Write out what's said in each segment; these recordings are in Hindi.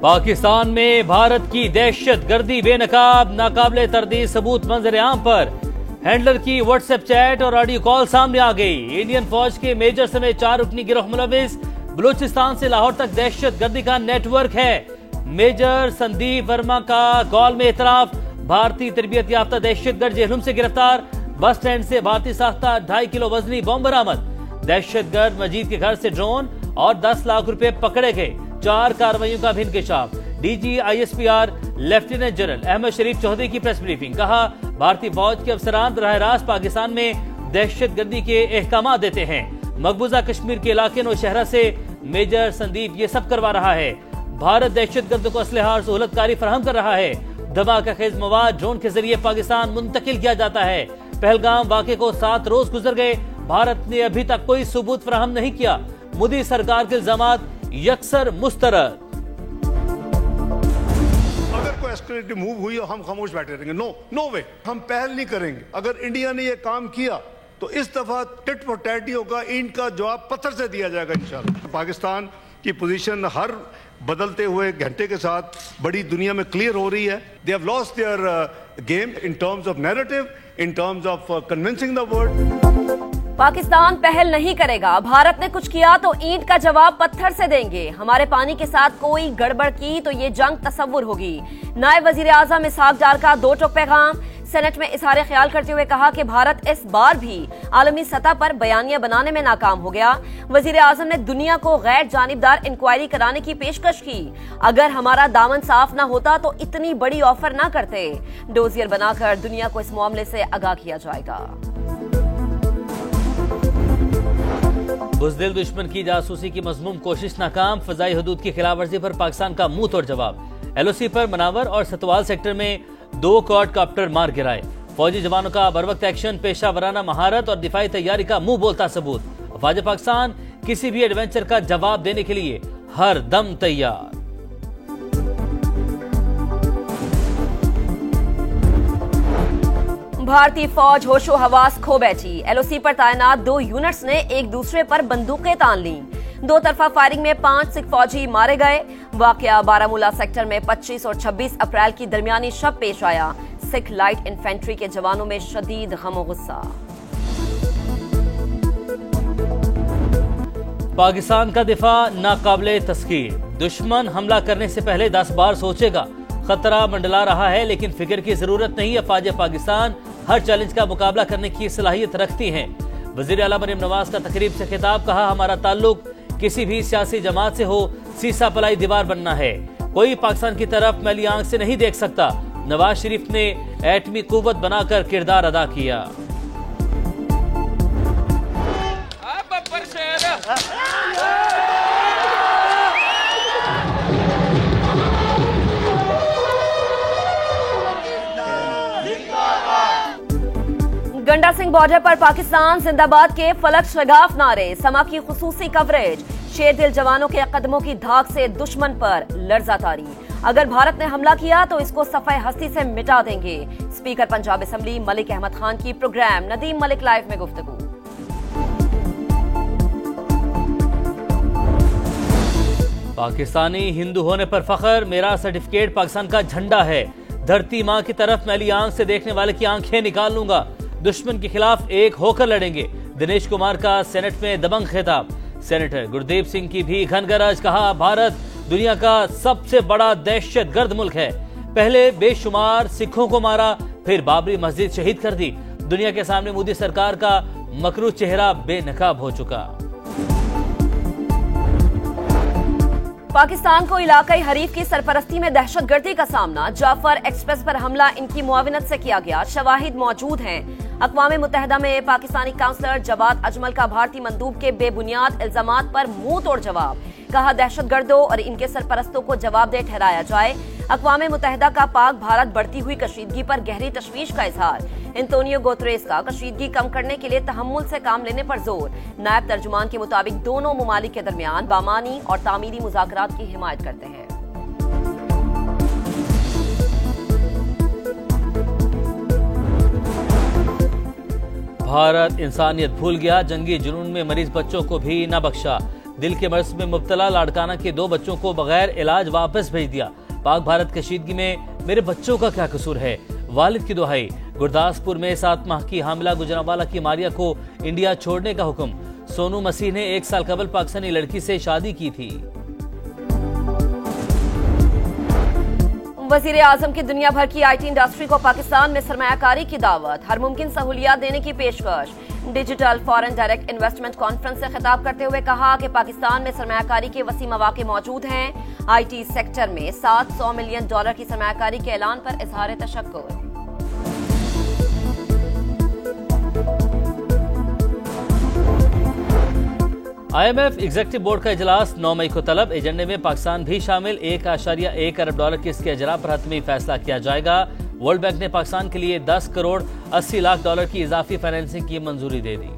पाकिस्तान में भारत की दहशत गर्दी बेनकाब नाकाबिले तरदीद सबूत मंजर आम पर। हैंडलर की व्हाट्सएप चैट और ऑडियो कॉल सामने आ गई। इंडियन फौज के मेजर समेत 4 रुकनी गिरोह मुलविस। बलूचिस्तान से लाहौर तक दहशत गर्दी का नेटवर्क है। मेजर संदीप वर्मा का कॉल में इतराफ। भारतीय तरबियत याफ्ता दहशतगर्द जेहलुम से गिरफ्तार। बस स्टैंड से भारतीय साख्ता 2.5 किलो वजनी बम बरामद। दहशतगर्द मजीद के घर से ड्रोन और 10 लाख रुपए पकड़े गए। 4 कार्रवाइयों का भी इंकशाफ। DG ISPR lieutenant general Ahmed Sharif Chaudhry की प्रेस ब्रीफिंग। कहा, भारतीय फौज के अफसरान बराह रास्त पाकिस्तान में दहशतगर्दी के अहकाम देते हैं। मकबूजा कश्मीर के इलाके नौशहरा से मेजर संदीप ये सब करवा रहा है। भारत दहशतगर्दों को असलहा और सहूलतकारी फराहम कर रहा है। धमाका खेज मवाद ड्रोन के जरिए पाकिस्तान मुंतकिल किया जाता है। पहलगाम वाक़े को 7 रोज गुजर गए। भारत ने अभी तक कोई सबूत फराहम नहीं किया। मोदी सरकार के इल्जामात यकसर मुस्तरद। अगर कोई एस्केलेटिव मूव हुई और हम खामोश बैठे रहेंगे, नो वे, हम पहल नहीं करेंगे। अगर इंडिया ने ये काम किया तो इस दफा टिट फॉर टैट होगा। ईंट का जवाब पत्थर से दिया जाएगा इंशाल्लाह। पाकिस्तान की पोजीशन हर बदलते हुए घंटे के साथ बड़ी दुनिया में क्लियर हो रही है। They have lost their game in terms of narrative, in terms of convincing the world. Pakistan पहल नहीं करेगा। भारत ने कुछ किया तो ईंट का जवाब पत्थर से देंगे। हमारे पानी के साथ कोई गड़बड़ की तो ये जंग तस्वुर होगी। नायब वजीर आजम इसहाक डार का 2 टोक पैगाम। सेनेट में इजहार ख्याल करते हुए कहा कि भारत इस बार भी आलमी सतह पर बयानिया बनाने में नाकाम हो गया। वजीर आजम ने दुनिया को गैर जानिबदार इंक्वायरी कराने की पेशकश की। अगर हमारा दामन साफ ना होता तो इतनी बड़ी ऑफर ना करते। डोजियर बनाकर दुनिया को इस मामले से आगाह किया जाएगा। बुज़दिल दुश्मन की जासूसी की मज़मूम कोशिश नाकाम। फजाई हदूद की खिलाफ वर्जी पर पाकिस्तान का मुंह तोड़ जवाब। LOC पर मनावर और सतवाल सेक्टर में 2 क्वाडकॉप्टर मार गिराए। फौजी जवानों का बरवक्त एक्शन, पेशा वराना महारत और दिफाई तैयारी का मुंह बोलता सबूत। अफवाज पाकिस्तान किसी भी एडवेंचर का जवाब देने के लिए हर दम तैयार। भारतीय फौज होशो हवास खो बैठी। LOC पर तैनात 2 यूनिट्स ने एक दूसरे पर बंदूकें तान ली। 2 तरफा फायरिंग में 5 सिख फौजी मारे गए। वाकया बारामूला सेक्टर में 25 और 26 अप्रैल की दरमियानी शब पेश आया। सिख लाइट इन्फेंट्री के जवानों में शदीद गम गुस्सा। पाकिस्तान का दिफा नाकाबिले तस्कीर। दुश्मन हमला करने से पहले 10 बार सोचेगा। खतरा मंडला रहा है लेकिन फिक्र की जरूरत नहीं है। फौज पाकिस्तान हर चैलेंज का मुकाबला करने की सलाहियत रखती हैं। वजीर आला मरियम नवाज का तकरीब से खिताब। कहा, हमारा ताल्लुक किसी भी सियासी जमात से हो सीसा पलाई दीवार बनना है। कोई पाकिस्तान की तरफ मैली आंख से नहीं देख सकता। नवाज शरीफ ने एटमी कुव्वत बनाकर किरदार अदा किया। गंडा सिंह बॉर्डर पर पाकिस्तान जिंदाबाद के फलक शगाफ नारे। समा की खुसूसी कवरेज। शेर दिल जवानों के कदमों की धाक से दुश्मन पर लर्जा तारी। अगर भारत ने हमला किया तो इसको सफाई हस्ती से मिटा देंगे। स्पीकर पंजाब असेंबली मलिक अहमद खान की प्रोग्राम नदीम मलिक लाइव में गुफ्तगू। पाकिस्तानी हिंदू होने पर फख्र। मेरा सर्टिफिकेट पाकिस्तान का झंडा है। धरती माँ की तरफ मैली आंख से देखने वाले की आंखें निकाल लूंगा। दुश्मन के खिलाफ एक होकर लड़ेंगे। दिनेश कुमार का सेनेट में दबंग खिताब। सेनेटर गुरदीप सिंह की भी घनगरज। कहा, भारत दुनिया का सबसे बड़ा दहशतगर्द मुल्क है। पहले बेशुमार सिखों को मारा, फिर बाबरी मस्जिद शहीद कर दी। दुनिया के सामने मोदी सरकार का मकरू चेहरा बेनकाब हो चुका। पाकिस्तान को इलाकाई हरीफ की सरपरस्ती में दहशतगर्दी का सामना। जाफर एक्सप्रेस पर हमला इनकी मुआविनत से किया गया। शवाहिद मौजूद हैं। अक़वाम मुत्तहिदा में पाकिस्तानी काउंसलर जवाद अजमल का भारतीय मंदूब के बेबुनियाद इल्जामात पर मुंह तोड़ जवाब। कहा, दहशतगर्दों और इनके सरपरस्तों को जवाबदेह ठहराया जाए। अक़वाम मुत्तहिदा का पाक भारत बढ़ती हुई कशीदगी पर गहरी तशवीश का इजहार। एंटोनियो गुतेरेस का कशीदगी कम करने के लिए तहम्मुल से काम लेने पर जोर। नायब तर्जुमान के मुताबिक दोनों मुमालिक के दरमियान बामानी और तामीरी मुज़ाकरात की हिमायत करते हैं। भारत इंसानियत भूल गया। जंगी जुनून में मरीज बच्चों को भी न बख्शा। दिल के मर्ज में मुब्तला लाड़काना के 2 बच्चों को बगैर इलाज वापस भेज दिया। पाक भारत कशीदगी में मेरे बच्चों का क्या कसूर है, वालिद की दुहाई। गुरदासपुर में 7 माह की हामिला गुजरांवाला की मारिया को इंडिया छोड़ने का हुक्म। सोनू मसीह ने 1 साल कबल पाकिस्तानी लड़की से शादी की थी। वजीर आजम की दुनिया भर की IT इंडस्ट्री को पाकिस्तान में सरमायाकारी की दावत, हर मुमकिन सहूलियात देने की पेशकश। Digital foreign direct investment conference से खिताब करते हुए कहा कि पाकिस्तान में सरमायाकारी के वसी मौके मौजूद हैं। IT सेक्टर में $700 मिलियन की सरमायाकारी के ऐलान पर इजहार तशक्कुर। IMF एग्जीक्यूटिव बोर्ड का इजलास 9 मई को तलब। एजेंडे में पाकिस्तान भी शामिल। $1.1 अरब की इसके अजरा पर हतमी फैसला किया जाएगा। वर्ल्ड बैंक ने पाकिस्तान के लिए $10 करोड़ 80 लाख की इजाफी फाइनेंसिंग की मंजूरी दे दी।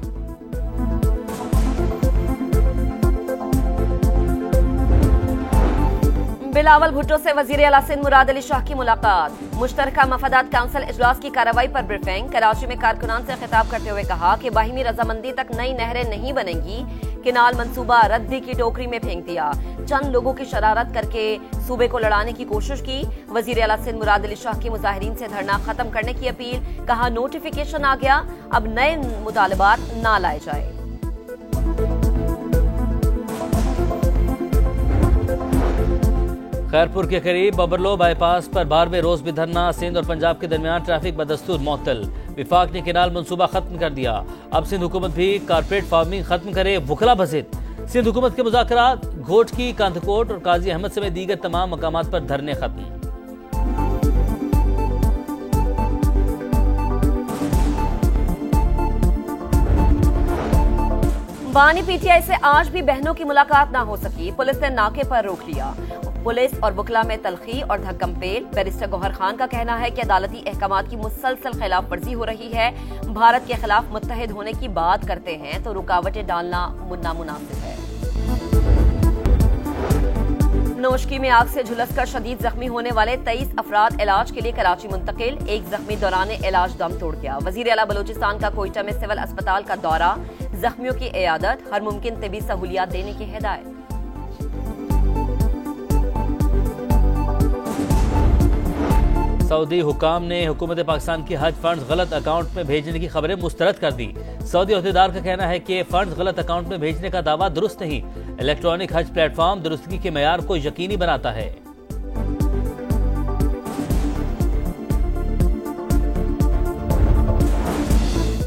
बिलावल भुट्टो से वजीर आला सिंध मुराद अली शाह की मुलाकात। मुश्तरका मफादात काउंसिल इजलास की कार्रवाई पर ब्रीफिंग। कराची में कारकुनान से खिताब करते हुए कहा कि बाहिमी रजामंदी तक नई नहरें नहीं बनेंगी। किनाल मंसूबा रद्दी की टोकरी में फेंक दिया। चंद लोगों की शरारत करके सूबे को लड़ाने की कोशिश की। वजीर आला सिंध मुराद अली शाह की मुजाहिरीन से धरना खत्म करने की अपील। कहा नोटिफिकेशन आ गया, अब नए मुतालबात ना लाए जाए। खैरपुर के करीब बबरलो बाईपास पर बार में रोज भी धरना। सिंध और पंजाब के दरमियान ट्रैफिक बदस्तूर मुअत्तल। विफाक ने किनाल मंसूबा खत्म कर दिया। अब सिंध हुकूमत भी कारपेट फार्मिंग खत्म करे, वकला बजित। सिंध हुकूमत के मुज़ाकरात घोटकी, कांधकोट और काजी अहमद समेत दीगर तमाम मकामात पर धरने खत्म। बानी PTI से आज भी बहनों की मुलाकात ना हो सकी। पुलिस ने नाके पर रोक लिया। पुलिस और वकला में तलखी और धक्कमपेल। बैरिस्टर गौहर खान का कहना है कि अदालती अहकामात की मुसलसल खिलाफ वर्जी हो रही है। भारत के खिलाफ मुत्तहिद होने की बात करते हैं तो रुकावटें डालना नामुनासिब है। नोशकी में आग से झुलसकर शदीद जख्मी होने वाले 23 अफराद इलाज के लिए कराची मुंतकिल। एक जख्मी दौरान इलाज दम तोड़ गया। वजीर आला बलोचिस्तान का कोयटा में सिविल अस्पताल का दौरा। जख्मियों की इयादत, हर मुमकिन तिबी सहूलियात देने की हिदायत। सऊदी हुकाम ने हुकूमत पाकिस्तान की हज फंड्स गलत अकाउंट में भेजने की खबरें मुस्तरद कर दी। सऊदी अहदेदार का कहना है कि फंड्स गलत अकाउंट में भेजने का दावा दुरुस्त नहीं। इलेक्ट्रॉनिक हज प्लेटफॉर्म दुरुस्तगी के मेयार को यकीनी बनाता है।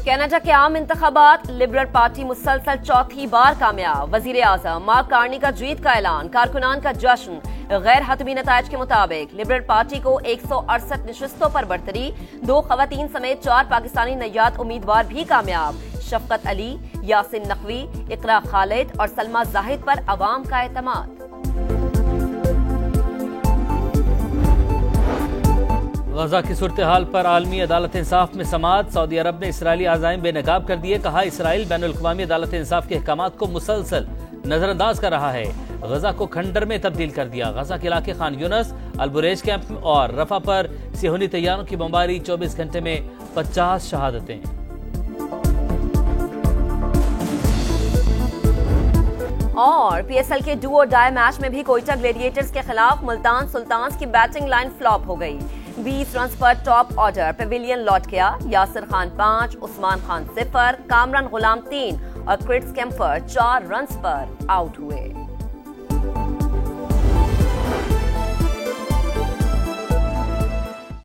कनाडा के आम इंतखाबात, लिबरल पार्टी मुसलसल चौथी बार कामयाब। वजीर आजम मार्क कार्नी का जीत का ऐलान, कारकुनान का जश्न। गैर हतमी नतायज के मुताबिक लिबरल पार्टी को 168 नशिस्तों पर बढ़तरी। 2 खवातीन समेत 4 पाकिस्तानी नैयाद उम्मीदवार भी कामयाब। शफकत अली, यासिन नकवी, इकरा खालिद और सलमा जाहिद पर अवाम का एतमाद। गजा की सूरत हाल पर आलमी अदालत इंसाफ में समाअत। सऊदी अरब ने इसराइली आज़ाइम बेनकाब कर दिए। कहा इसराइल बैनुल अक़वामी अदालत इंसाफ के अहकामात को मुसलसल नजरअंदाज कर रहा है। गजा को खंडर में तब्दील कर दिया। गजा के इलाके खान यूनस, अलबुरेज कैंप और रफा पर सिहोनी तैयारों की बमबारी। 24 घंटे में 50 शहादतें। और PSL के डू और डाई मैच में भी कोयटा ग्लेडिएटर्स के खिलाफ मुल्तान सुल्तान्स की बैटिंग लाइन फ्लॉप हो गई। 20 रन पर टॉप ऑर्डर पेविलियन लौट गया। यासिर खान 5, उस्मान खान 0, कामरान गुलाम 3 और क्रिस कैम्पर 4 रन पर आउट हुए।